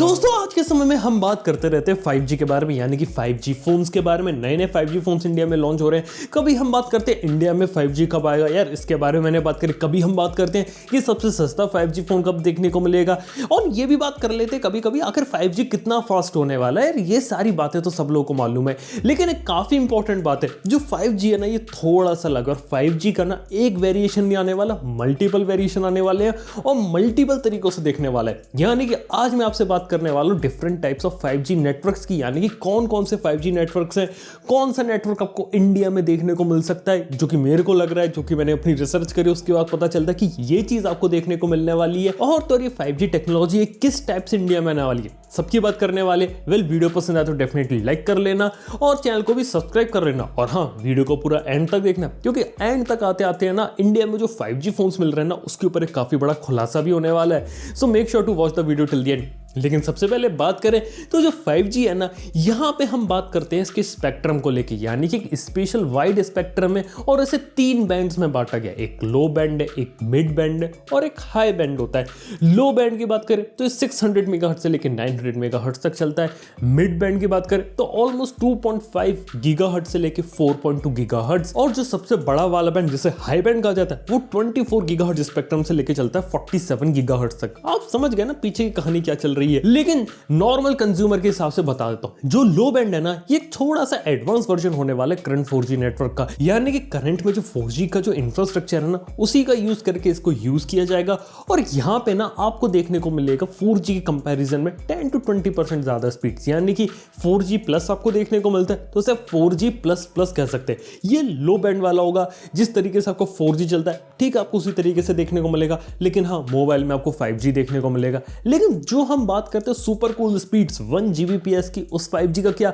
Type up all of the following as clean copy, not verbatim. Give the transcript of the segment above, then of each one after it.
दोस्तों आज के समय में हम बात करते रहते हैं 5G के बारे में, यानी कि 5G फोन्स के बारे में। नए नए 5G फोन्स इंडिया में लॉन्च हो रहे हैं। कभी हम बात करते हैं इंडिया में 5G कब आएगा, यार इसके बारे में मैंने बात करी। कभी हम बात करते हैं कि सबसे सस्ता 5G फोन कब देखने को मिलेगा, और ये भी बात कर लेते हैं कभी कभी आखिर 5G कितना फास्ट होने वाला है। ये सारी बातें तो सब लोगों को मालूम है, लेकिन एक काफी इंपॉर्टेंट बात है, जो 5G है ना, ये थोड़ा सा अलग। और 5G का ना एक वेरिएशन नहीं आने वाला, मल्टीपल वेरिएशन आने वाले हैं और मल्टीपल तरीकों से देखने वाला है। यानी कि आज मैं आपसे बात करने वाला हूं different types of 5G networks की, यानी कि कौन कौन से 5G नेटवर्क्स हैं, कौन सा नेटवर्क आपको इंडिया में देखने को मिल सकता है, जो कि मेरे को लग रहा है, जो कि मैंने अपनी रिसर्च करी उसके बाद पता चलता है कि ये चीज आपको देखने को मिलने वाली है। और तो ये 5G टेक्नोलॉजी किस टाइप से इंडिया में आने वाली है, सबकी बात करने वाले। वीडियो पसंद आए तो डेफिनेटली लाइक कर लेना और चैनल को भी सब्सक्राइब कर लेना। और हाँ, वीडियो को पूरा एंड तक देखना, क्योंकि एंड तक आते आते है ना, इंडिया में जो 5G फोन्स मिल रहे हैं ना, उसके ऊपर एक काफी बड़ा खुलासा भी होने वाला है। So make sure to watch the video till the end. लेकिन सबसे पहले बात करें तो जो 5G है ना, यहाँ पे हम बात करते हैं इसके स्पेक्ट्रम को लेके, यानी कि एक स्पेशल वाइड स्पेक्ट्रम है और इसे 3 बैंड्स में बांटा गया। एक लो बैंड है, एक मिड बैंड है और एक हाई बैंड होता है। लो बैंड की बात करें तो 600 मेगाहर्ट्ज से लेकर 900 मेगाहर्ट्ज तक चलता है। मिड बैंड की बात करें तो ऑलमोस्ट 2.5 गीगाहर्ट्ज से लेकर 4.2 गीगाहर्ट्ज। और जो सबसे बड़ा वाला बैंड जिसे हाई बैंड कहा जाता है, वो 24 गीगाहर्ट्ज स्पेक्ट्रम से लेकर चलता है 47 गीगाहर्ट्ज तक। आप समझ गए ना पीछे की कहानी क्या चल रही है। लेकिन नॉर्मल कंज्यूमर के हिसाब से बता देता हूं, जो लो बैंड है ना, ये थोड़ा सा एडवांस वर्जन होने वाला है करंट 4G नेटवर्क का। यानी कि करंट में जो 4G का जो इंफ्रास्ट्रक्चर है ना, उसी का यूज करके इसको यूज किया जाएगा। और यहां पे ना आपको देखने को मिलेगा 4G के कंपैरिजन में 10 to 20% ज्यादा स्पीड्स, यानी कि 4G प्लस आपको देखने को मिलता है, तो उसे 4G प्लस प्लस कह सकते हैं। ये लो बैंड वाला होगा। जिस तरीके से आपको 4G चलता है, ठीक आपको उसी तरीके से देखने को मिलेगा। लेकिन हाँ, मोबाइल में आपको 5G देखने को मिलेगा। लेकिन जो हम बात करते हैं सुपर कूल स्पीड्स 1 Gbps की, उस 5G का क्या,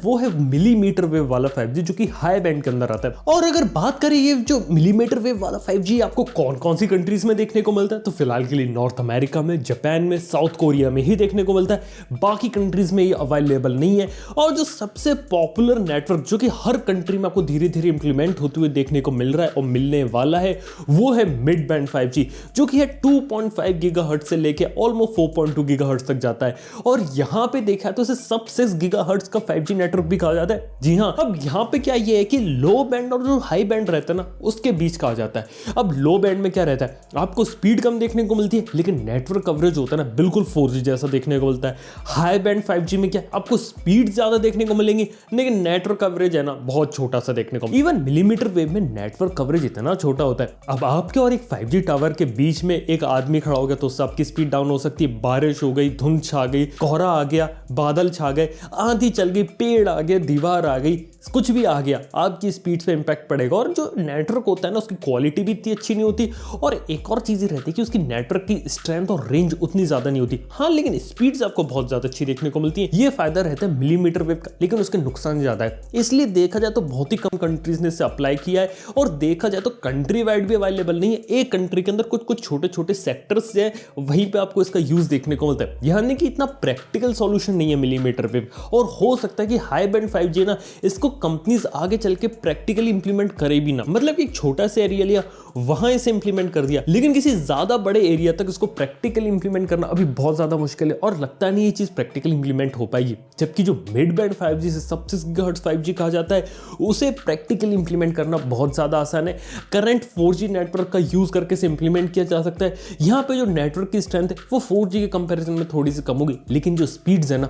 वो है मिलीमीटर वेव वाला 5G, जो कि हाई बैंड के अंदर आता है। और अगर बात करें ये जो मिलीमीटर वेव वाला 5G आपको कौन कौन सी कंट्रीज में देखने को मिलता है, तो फिलहाल के लिए नॉर्थ अमेरिका में, जापान में, साउथ कोरिया में ही देखने को मिलता है। बाकी कंट्रीज में ये अवेलेबल नहीं है। और जो सबसे पॉपुलर नेटवर्क जो कि हर कंट्री में आपको धीरे धीरे इंप्लीमेंट होते हुए देखने को मिल रहा है और मिलने वाला है, वो है मिड बैंड 5G, जो कि है 2.5 गीगाहर्ट्ज से लेके ऑलमोस्ट 4.2 गीगाहर्ट्ज तक जाता है। और यहां पे देखा तो इसे सब 6 गीगाहर्ट्ज का 5G नेटवर्क भी कहा जाता है। जी हां, अब यहां पे क्या ये है कि लो बैंड और जो हाई बैंड रहता है ना, उसके बीच कहा जाता है। अब लो बैंड में क्या रहता है, आपको स्पीड कम देखने को मिलती है, लेकिन नेटवर्क कवरेज होता है ना, बिल्कुल 4G जैसा देखने को मिलता है। हाई बैंड 5G में क्या, आपको स्पीड ज्यादा देखने को मिलेंगी, लेकिन नेटवर्क कवरेज है ना, बहुत छोटा सा देखने को। इवन मिलीमीटर वेव में नेटवर्क कवरेज इतना छोटा होता है। अब आपके और एक 5G टावर के बीच में एक आदमी खड़ा हो गया तो उससे आपकी स्पीड डाउन हो सकती है। बारिश हो गई, धुंध छा गई, कोहरा आ गया, बादल छा गए, आंधी चल गई, पेड़ आ गए, दीवार आ गई, कुछ भी आ गया, आपकी स्पीड पे इंपैक्ट पड़ेगा। और जो नेटवर्क होता है ना, उसकी क्वालिटी भी इतनी अच्छी नहीं होती। और एक और चीज रहती है कि उसकी नेटवर्क की स्ट्रेंथ और रेंज उतनी ज्यादा नहीं होती। हाँ, लेकिन स्पीड्स आपको बहुत ज्यादा अच्छी देखने को मिलती है। ये फायदा रहता है मिलीमीटर वेव का, लेकिन उसके नुकसान ज्यादा है। इसलिए देखा जाए तो बहुत ही कम कंट्रीज ने इसे अप्लाई किया है। और देखा जाए तो कंट्री वाइड भी अवेलेबल नहीं है। एक कंट्री के अंदर कुछ कुछ छोटे छोटे सेक्टर्स है, वहीं पे आपको इसका यूज देखने को मिलता है। यानी कि इतना प्रैक्टिकल सॉल्यूशन नहीं है मिलीमीटर वेव। और हो सकता है कि हाई बैंड 5G ना, इसको कंपनीज आगे चल के प्रैक्टिकली इंप्लीमेंट करे भी ना। मतलब कि एक छोटा सा एरिया लिया, वहां इसे इंप्लीमेंट कर दिया, लेकिन किसी ज्यादा बड़े एरिया तक इसको प्रैक्टिकली इंप्लीमेंट करना अभी बहुत ज्यादा मुश्किल है। और लगता नहीं ये चीज प्रैक्टिकली इंप्लीमेंट हो पाएगी। जबकि जो मिड बैंड 5G से सब 6 गीगाहर्ट्ज 5G कहा जाता है, उसे प्रैक्टिकली इंप्लीमेंट करना बहुत ज्यादा आसान है। करंट 4G नेटवर्क का यूज करके इसे इंप्लीमेंट किया जा सकता है। यहाँ पे जो नेटवर्क की स्ट्रेंथ है वो 4G के कंपैरिजन में थोड़ी सी कम होगी, लेकिन जो स्पीड्स है ना,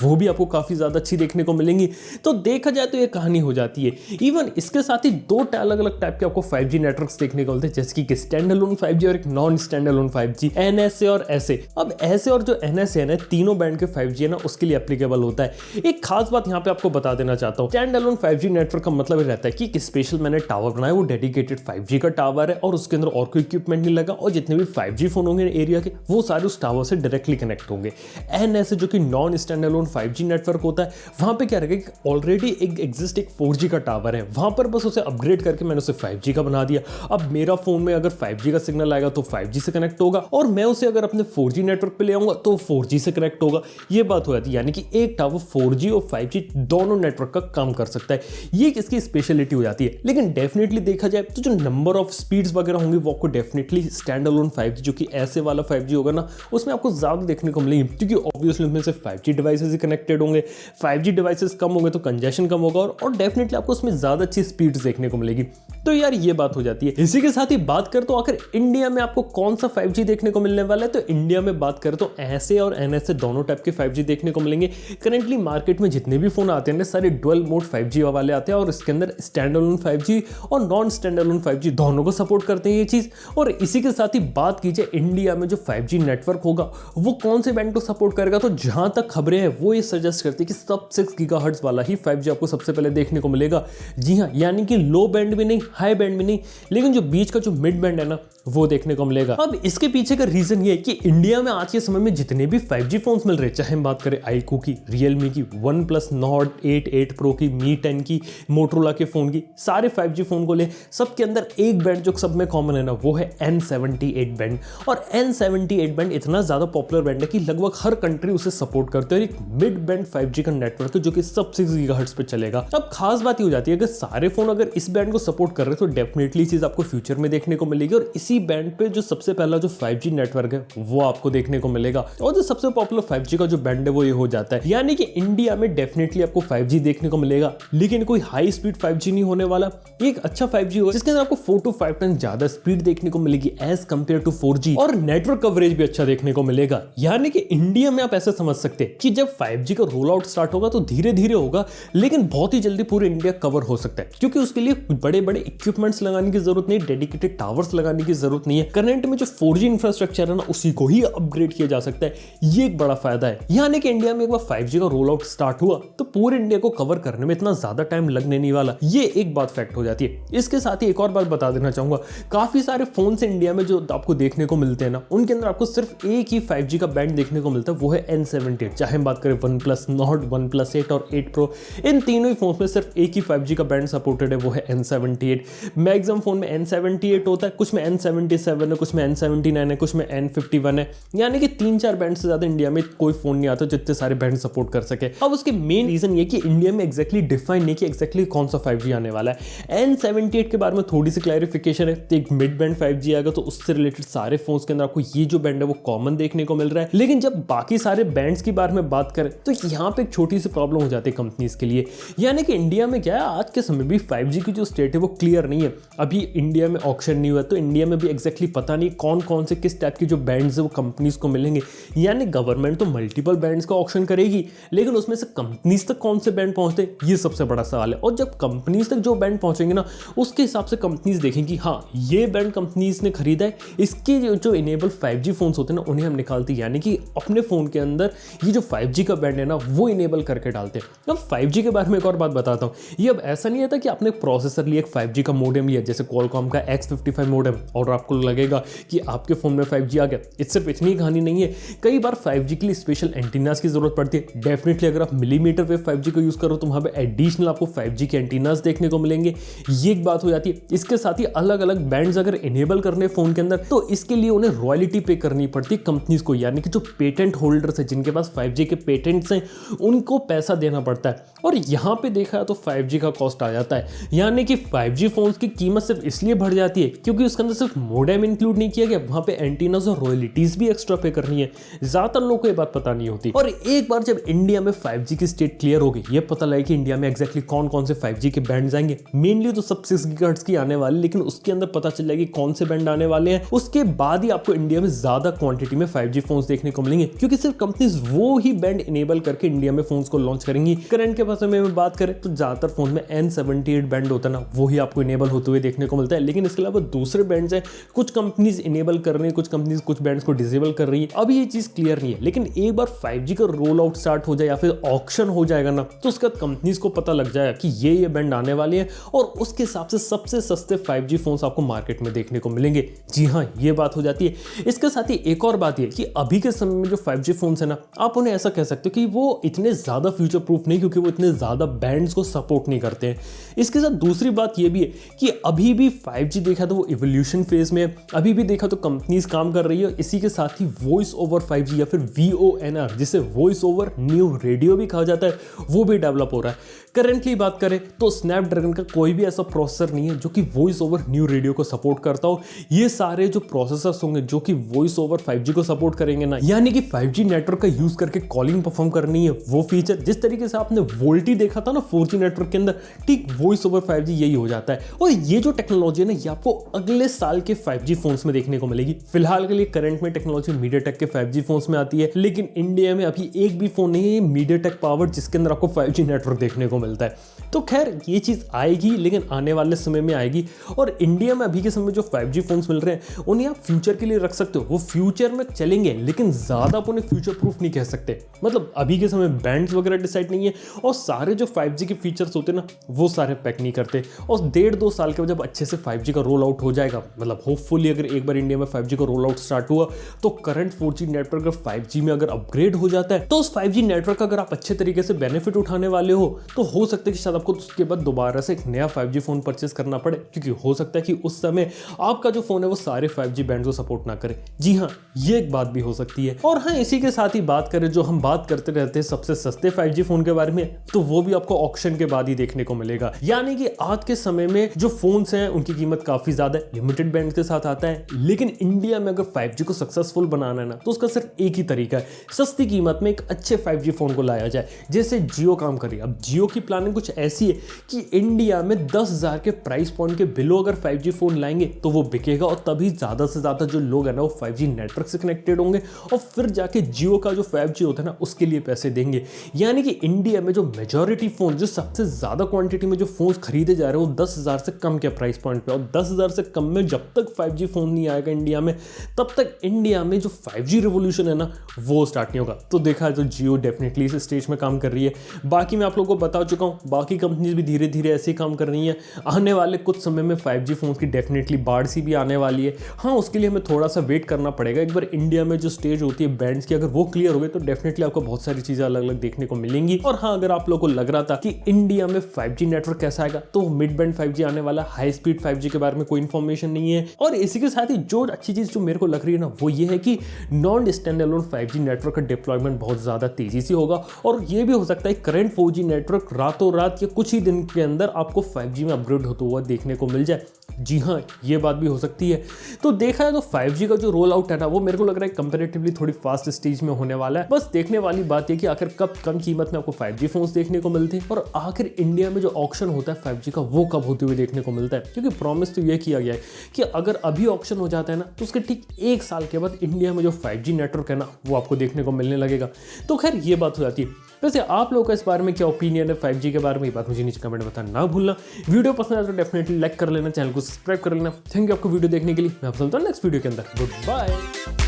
वो भी आपको काफी ज्यादा अच्छी देखने को मिलेंगी। तो देखा जाए तो ये कहानी हो जाती है। इवन इसके साथ ही 2 अलग अलग टाइप के आपको 5G नेटवर्क्स देखने को मिलते हैं, जैसे कि स्टैंड अलोन 5G और एक non stand alone 5G, NSA और SA। अब SA और जो NSA है ना, तीनों बैंड के 5G है ना, उसके लिए एप्लीकेबल होता है। एक खास बात यहाँ पे आपको बता देना चाहता हूँ, स्टैंड अलोन 5G नेटवर्क का मतलब रहता है कि एक स्पेशल मैंने टावर बनाया, वो डेडिकेटेड 5G का टावर है और उसके अंदर और कोई इक्विपमेंट नहीं लगा, और जितने भी 5G फोन होंगे एरिया के, वो सारे उस टावर से डायरेक्टली कनेक्ट होंगे। NSA जो कि non stand alone 5G network होता है, वहां पे क्या रहेगा कि ऑलरेडी एक एग्जिस्ट एक 4G का टावर है, वहां पर बस उसे अपग्रेड करके मैंने उसे 5G का बना दिया। अब मेरा फोन में अगर 5G का सिग्नल आएगा तो 5G से कनेक्ट होगा, और मैं उसे अगर अपने 4G नेटवर्क पे ले आऊंगा तो 4G से कनेक्ट होगा। ये बात हो जाती है, यानी कि एक टावर 4G और 5G दोनों नेटवर्क का काम कर सकता है। ये इसकी स्पेशलिटी हो जाती है। लेकिन डेफिनेटली देखा जाए तो जो नंबर ऑफ स्पीड्स वगैरह होंगी वो आपको डेफिनेटली स्टैंड अलोन 5G जो कि ऐसे वाला 5G होगा ना, उसमें आपको ज्यादा देखने को मिलेगी, क्योंकि ऑब्वियसली उसमें से 5G डिवाइसेस ही कनेक्टेड होंगे। 5G डिवाइसेस कम होंगे तो कंजेशन कम होगा, और डेफिनेटली आपको उसमें ज्यादा अच्छी स्पीड्स देखने को मिलेगी। तो यार ये बात हो जाती है। इसी के साथ ही बात कर तो आखिर इंडिया में आपको कौन सा 5G देखने को मिलने वाला है, तो इंडिया में बात करें तो ऐसे और NSA दोनों टाइप के 5G देखने को मिलेंगे। करेंटली मार्केट में जितने भी फोन आते हैं सारे डुअल मोड 5G वाले आते हैं, और इसके अंदर स्टैंड अलोन 5G और नॉन स्टैंड अलोन 5G दोनों को सपोर्ट करते हैं ये चीज। और इसी के साथ ही बात कीजिए इंडिया में जो 5G नेटवर्क होगा वो कौन से बैंड को सपोर्ट करेगा, तो जहां तक खबरें हैं वो ये सजेस्ट करती है कि सब 6 गीगाहर्ट्ज वाला ही 5G आपको सबसे पहले देखने को मिलेगा। जी हाँ, यानी कि लो बैंड भी नहीं, हाई बैंड भी नहीं, लेकिन जो बीच का जो मिड बैंड है ना वो देखने को मिलेगा। अब इसके पीछे का रीजन ये है कि इंडिया में आज के समय में जितने भी 5G फोन्स मिल रहे हैं, चाहे हम बात करें iQOO की, Realme की, OnePlus Nord 8 Pro की, Mi 10 की, Motorola के फोन की, सारे 5G फोन को ले, सबके अंदर एक बैंड जो सब में कॉमन है ना वो है N78 बैंड। और N78 बैंड इतना ज्यादा पॉपुलर बैंड है कि लगभग हर कंट्री उसे सपोर्ट करते हैं। एक मिड बैंड 5G का नेटवर्क है जो कि सब 6 गीगाहर्ट्ज पे चलेगा। अब खास बात ये हो जाती है, अगर सारे फोन अगर इस बैंड को सपोर्ट कर रहे हैं तो डेफिनेटली चीज आपको फ्यूचर में देखने को मिलेगी, और इसी बैंड पे जो सबसे पहला जो 5G नेटवर्क है वो आपको देखने को मिलेगा। और जो सबसे पॉपुलर 5G का जो बैंड है वो ये हो जाता है, यानी कि इंडिया में डेफिनेटली आपको 5G देखने को मिलेगा, लेकिन कोई हाई स्पीड 5G नहीं होने वाला। ये एक अच्छा 5G होगा जिसके अंदर आपको 4 to 5 टाइम ज्यादा स्पीड देखने को मिलेगी एज कंपेयर टू 4G, और नेटवर्क कवरेज भी अच्छा देखने को मिलेगा। यानी कि इंडिया में आप ऐसे समझ सकते हैं कि जब 5G का रोल आउट स्टार्ट होगा तो धीरे धीरे होगा, लेकिन बहुत ही जल्दी पूरे इंडिया कवर हो सकता है, क्योंकि उसके लिए बड़े बड़े इक्विपमेंट्स लगाने की जरूरत नहीं, डेडिकेटेड टावर्स लगाने की जरूरत नहीं है। करंट में जो 4G इंफ्रास्ट्रक्चर है ना उसी को ही अपग्रेड किया जा सकता है। ये एक बड़ा फायदा है। यानी कि इंडिया में एक बार 5G का रोल आउट स्टार्ट हुआ तो पूरे इंडिया को कवर करने में इतना ज्यादा टाइम लगने नहीं वाला। ये एक बात फैक्ट हो जाती है। इसके साथ ही एक और बात बता देना चाहूंगा, काफी सारे फोन इंडिया में जो आपको देखने को मिलते हैं ना, उनके अंदर आपको सिर्फ एक ही 5G का बैंड देखने को मिलता है, वो है N78। चाहे हम बात करें OnePlus Nord, OnePlus 8 और 8 Pro, इन तीनों ही फोन में सिर्फ एक ही 5G का बैंड सपोर्टेड है, वो है N78। मैक्सिमम फोन में N78 होता है, कुछ में N77 है, कुछ में N79 है, कुछ में N51 है। यानी कि 3-4 बैंड से ज्यादा इंडिया में कोई फोन नहीं आता जितने सारे बैंड सपोर्ट कर सके। अब उसके मेन रीजन ये कि इंडिया में एक्जैक्टली डिफाइन नहीं कि एक्जैक्टली कौन सा 5G आने वाला है। N78 के बारे में थोड़ी सी क्लैरिफिकेशन है, तो एक मिड बैंड 5G आएगा तो उससे रिलेटेड सारे फोन्स के अंदर आपको ये जो बैंड है वो कॉमन देखने को मिल रहा है। लेकिन जब बाकी सारे बैंड्स के बारे में बात करें तो यहाँ पे एक छोटी सी प्रॉब्लम हो जाती है कंपनीज के लिए। यानी कि इंडिया में क्या है, आज के समय भी 5G की जो स्टेट है वो क्लियर नहीं है। अभी इंडिया में ऑक्शन नहीं हुआ तो इंडिया में भी एक्जैक्टली पता नहीं कौन कौन से किस टाइप के जो बैंड्स है वो कंपनीज को मिलेंगे। यानी गवर्नमेंट तो मल्टीपल बैंड्स का ऑक्शन करेगी, लेकिन उसमें से कंपनीज तक कौन से बैंड पहुंचते ये सबसे बड़ा सवाल है। और जब कंपनीज तक जो बैंड पहुंचेंगे ना, उसके हिसाब से कंपनीज देखेंगी हाँ ये बैंड कंपनीज ने खरीदा है, इसके जो इनेबल 5G फोन्स होते हैं ना उन्हें हम निकालते हैं। यानी कि अपने फोन के अंदर ये जो 5G का बैंड है ना वो इनेबल करके डालते हैं। अब 5G के बारे में एक और बात बताता हूँ, ये अब ऐसा नहीं था कि आपने प्रोसेसर लिया, एक 5G का मोडेम लिया जैसे क्वालकॉम का X55 मोडेम, और आपको लगेगा कि आपके फोन में 5G आ गया। इस सिर्फ इतनी कहानी नहीं है, कई बार 5G के लिए स्पेशल एंटीनास की जरूरत पड़ती है। डेफिनेटली अगर आप मिलीमीटर वेव 5G को यूज करो तो वहां पे एडिशनल आपको 5G के एंटीनास देखने को मिलेंगे। ये एक बात हो जाती है। इसके साथ ही अलग अलग बैंड्स अगर इनेबल करने फोन के अंदर तो इसके लिए उन्हें रॉयल्टी पे करनी पड़ती है कंपनीज को, यानी कि जो पेटेंट होल्डर्स है जिनके पास 5G के पेटेंट्स हैं उनको पैसा देना पड़ता है। और यहाँ पे देखा तो 5G का कॉस्ट आ जाता है। यानी कि 5G फोन्स की कीमत सिर्फ इसलिए बढ़ जाती है क्योंकि उसके अंदर सिर्फ मोडेम इंक्लूड नहीं किया गया, वहां पे एंटीनास और रॉयल्टीज भी एक्स्ट्रा पे करनी है। ज्यादातर लोगों को ये बात पता नहीं होती। और एक बार जब इंडिया में 5G की स्टेट क्लियर होगी, ये पता लगे कि इंडिया में एक्जैक्टली कौन कौन से 5G के बैंड आएंगे, मेनली तो सब 6 गीगाहर्ट्ज की आने वाले, लेकिन उसके अंदर पता चल जाएगी कौन से बैंड आने वाले हैं। उसके बाद ही आपको इंडिया में ज्यादा क्वांटिटी में 5G फोन्स देखने को मिलेंगे, क्योंकि सिर्फ कंपनीज वो ही बैंड इनेबल करके इंडिया में फोन्स को लॉन्च करेंगी। करंट के बारे में बात करें तो ज्यादातर फोन में N78 बैंड होता है ना, वो ही आपको इनेबल होते हुए देखने को मिलता है। लेकिन इसके अलावा दूसरे बैंड्स हैं, कुछ कंपनीज इनेबल कर रही है, कुछ कंपनीज कुछ बैंड्स को डिसेबल कर रही है। अभी ये चीज क्लियर नहीं है, लेकिन एक बार 5G का रोल आउट स्टार्ट हो जाए या फिर ऑक्शन हो जाएगा ना, तो उसके बाद कंपनीज को पता लग जाएगा कि ये बैंड आने वाले हैं, और उसके हिसाब से सबसे सस्ते 5G फोन्स आपको मार्केट में देखने को मिलेंगे। जी हाँ, ये बात हो जाती है। इसके साथ ही एक और बात ये कि अभी के समय में जो 5G फोन्स है ना, आप उन्हें ऐसा कह सकते हो कि वो इतने ज्यादा फ्यूचर प्रूफ नहीं, क्योंकि वो इतने ज्यादा बैंड्स को सपोर्ट नहीं करते हैं। इसके साथ दूसरी बात ये भी है कि अभी भी 5G देखा तो वो इवोल्यूशन फेज में है, अभी भी देखा तो कंपनीज काम कर रही है। इसी के साथ ही वॉइस ओवर 5G या फिर VoNR, जिसे वॉइस ओवर न्यू रेडियो भी कहा जाता है, वो भी डेवलप हो रहा है। करेंटली बात करें तो स्नैपड्रैगन का कोई भी ऐसा प्रोसेसर नहीं है जो कि वॉइस ओवर न्यू रेडियो को सपोर्ट करता हो। ये सारे जो प्रोसेसर्स होंगे जो कि वॉइस ओवर 5G को सपोर्ट करेंगे ना, यानी कि 5G नेटवर्क का यूज करके कॉलिंग परफॉर्म करनी है, वो फीचर जिस तरीके से आपने वोल्टी देखा था ना 4G नेटवर्क के अंदर, ठीक वॉइस ओवर 5G यही हो जाता है। और ये जो टेक्नोलॉजी है ना, ये आपको अगले साल के 5G फोन्स में देखने को मिलेगी। फिलहाल के लिए करंट में टेक्नोलॉजी मीडियाटेक के 5G फोन्स में आती है, लेकिन इंडिया में अभी एक भी फोन नहीं है मीडियाटेक पावर जिसके अंदर आपको 5G नेटवर्क देखने को मिलता है। तो खैर ये चीज आएगी, लेकिन आने वाले समय में आएगी। और इंडिया में अभी के समय जो 5G फोन्स मिल रहे हैं उन्हें आप फ्यूचर के लिए रख सकते हो, वो फ्यूचर में चलेंगे, लेकिन ज्यादा आप उन्हें फ्यूचर प्रूफ नहीं कह सकते। मतलब अभी के समय बैंड्स वगैरह डिसाइड नहीं है, और सारे जो 5G के फीचर्स होते हैं ना, वो सारे पैक नहीं करते। और 1.5-2 साल के बाद जब अच्छे से 5G का रोल आउट हो जाएगा, मतलब होपफुली अगर एक बार इंडिया में 5G का रोल आउट स्टार्ट हुआ, तो करंट 4G नेटवर्क अगर 5G में अगर अपग्रेड हो जाता है, तो उस 5G नेटवर्क का अगर आप अच्छे तरीके से बेनिफिट उठाने वाले हो, तो हो सकता है कि शायद आपको उसके बाद दोबारा से एक नया 5G फोन परचेस करना पड़े, क्योंकि हो सकता है कि उस समय आपका जो फोन है वो सारे 5G बैंड को सपोर्ट ना करे। जी हाँ, ये एक बात भी हो सकती है। और हाँ, इसी के साथ ही बात करें जो हम बात करते रहते हैं सबसे सस्ते 5G फोन के बारे में, तो वो भी आपको ऑक्शन के बाद ही देखने को मिलेगा। यानी कि आज के समय में जो फोन्स हैं उनकी कीमत काफी ज्यादा लिमिटेड बैंड के साथ आता है, लेकिन इंडिया में अगर 5G को सक्सेसफुल बनाना है ना, तो उसका सिर्फ एक ही तरीका है, सस्ती कीमत में एक अच्छे 5G फोन को लाया जाए, जैसे जियो काम करिए। अब जियो की प्लानिंग कुछ ऐसी है कि इंडिया में 10,000 के प्राइस पॉइंट के बिलो अगर 5G फोन लाएंगे तो वो बिकेगा, और तभी ज्यादा से ज्यादा जो लोग हैं ना वो 5G नेटवर्क से कनेक्टेड होंगे, और फिर जाके जियो का जो 5G होता है ना उसके लिए पैसे देंगे। यानी कि इंडिया में जो मेजॉरिटी फोन, जो सबसे ज्यादा क्वांटिटी में जो फोन खरीदे जा रहे हैं वो 10,000 से कम के प्राइस पॉइंट पे, और 10,000 से कम में जब तक 5G फोन नहीं आएगा इंडिया में, तब तक इंडिया में जो 5G रिवोल्यूशन है ना वो स्टार्ट नहीं होगा। तो देखा तो जियो डेफिनेटली इस स्टेज में काम कर रही है। बाकी मैं आप लोगों को बता चुका हूँ, बाकी कंपनीज भी धीरे धीरे ऐसे ही काम कर रही हैं। आने वाले कुछ समय में 5G फोन की डेफिनेटली बाढ़ सी भी आने वाली है। हाँ, उसके लिए हमें थोड़ा सा वेट करना पड़ेगा। एक बार इंडिया में जो स्टेज होती है बैंड्स की, अगर वो क्लियर हो गई तो डेफिनेटली आपको बहुत सारी चीजें अलग अलग देखने को मिलेंगी। और हाँ, अगर आप लोगों को लग रहा था कि इंडिया में 5G नेटवर्क कैसा आएगा, तो मिड बैंड 5G आने वाला, हाई स्पीड 5G के बारे में कोई इन्फॉर्मेशन नहीं है। और इसी के साथ ही जो अच्छी चीज जो मेरे को लग रही है ना, वो ये है कि non stand alone 5G network का डिप्लॉयमेंट बहुत ज्यादा तेजी से होगा, और ये भी हो सकता है करंट 4G नेटवर्क रातों रात या कुछ ही दिन के अंदर आपको 5G में अपग्रेड होता हुआ देखने को मिल जाए। जी हाँ, ये बात भी हो सकती है। तो देखा है तो 5G का जो रोल आउट है ना, वो मेरे को लग रहा है कंपैरेटिवली थोड़ी फास्ट स्टेज में होने वाला है। बस देखने वाली बात है कि आखिर कब कम कीमत में आपको 5G फोन्स देखने को मिलते हैं, और आखिर इंडिया में जो ऑक्शन होता है 5G का, वो कब होते हुए देखने को मिलता है। क्योंकि प्रॉमिस तो ये किया गया है कि अगर अभी ऑक्शन हो जाता है ना, तो उसके ठीक 1 साल के बाद इंडिया में जो 5G नेटवर्क है ना, वो आपको देखने को मिलने लगेगा। तो खैर ये बात हो जाती है। वैसे आप लोगों का इस बारे में क्या ओपिनियन है 5G के बारे में, ये बात मुझे नीचे कमेंट में बताना ना भूलना। वीडियो पसंद आए तो डेफिनेटली लाइक कर लेना, चैनल को सब्सक्राइब कर लेना। थैंक यू आपको वीडियो देखने के लिए। मैं आपसे मिलता हूं नेक्स्ट वीडियो के अंदर। Good bye.